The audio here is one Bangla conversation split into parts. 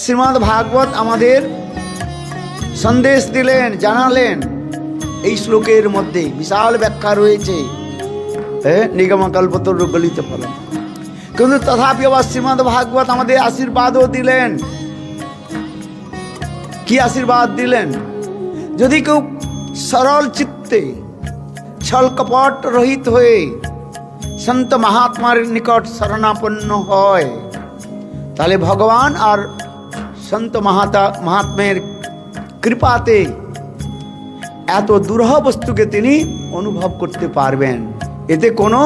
শ্রীমদ্ ভাগবত আমাদের সন্দেশ দিলেন, জানালেন। এই শ্লোকের মধ্যে বিশাল ব্যাখ্যা রয়েছে, নিগমকল্পতরু গলিত ফলম। কিন্তু তথাপি আবার শ্রীমদ্ ভাগবত আমাদের আশীর্বাদও দিলেন। কি আশীর্বাদ দিলেন? যদি কেউ সরল চিত্তে ছল কপট রহিত হয়ে সন্ত মহাত্মার নিকট শরণাপন্ন হয়, তাহলে ভগবান আর সন্ত মহাত্মের কৃপাতে এত দুরূহ বস্তুকে তিনি অনুভব করতে পারবেন। এতে কোনো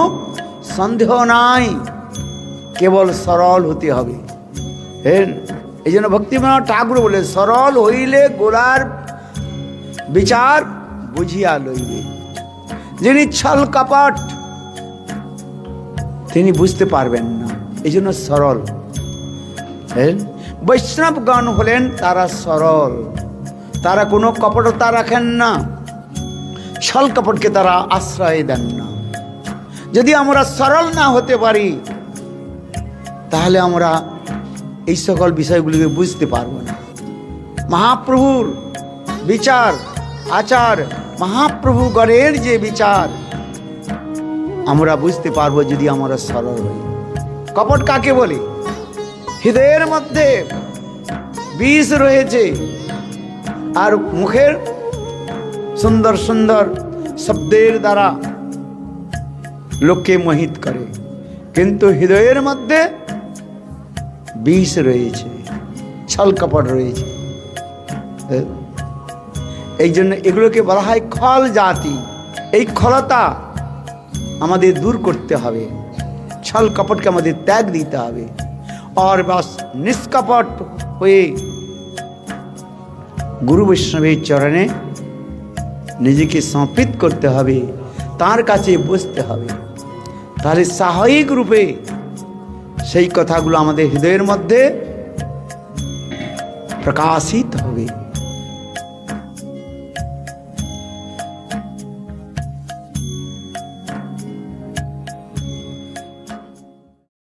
সন্দেহ নাই, কেবল সরল হতে হবে। এই জন্য ভক্তিবিনোদ ঠাকুর বলে, সরল হইলে গোলার বিচার বুঝিয়া লইবে। যিনি ছল কপট তিনি বুঝতে পারবেন না, এই জন্য সরল। বৈষ্ণবগণ হলেন তারা সরল, তারা কোনো কপটতা রাখেন না, ছল কপটকে তারা আশ্রয় দেন না। যদি আমরা সরল না হতে পারি, তাহলে আমরা এই সকল বিষয়গুলিকে বুঝতে পারবো না। মহাপ্রভুর বিচার আচার, মহাপ্রভুগণের যে বিচার আমরা বুঝতে পারবো যদি আমরা সরল হই। কপট কাকে বলে? হৃদয়ের মধ্যে বিষ রয়েছে আর মুখের সুন্দর সুন্দর শব্দের দ্বারা লোককে মোহিত করে, কিন্তু হৃদয়ের মধ্যে বিষ রয়েছে, ছল কপট রয়েছে। এই জন্য এগুলোকে বলা হয় খল জাতি। এই খলতা আমাদের দূর করতে হবে, ছল কপটকে আমাদের ত্যাগ দিতে হবে, আর বাস নিষ্কপট হয়ে গুরু বৈষ্ণবের চরণে নিজেকে সমর্পিত করতে হবে, তার কাছে বসতে হবে। তাহলে স্বাভাবিক রূপে সেই কথাগুলো আমাদের হৃদয়ের মধ্যে প্রকাশিত হবে।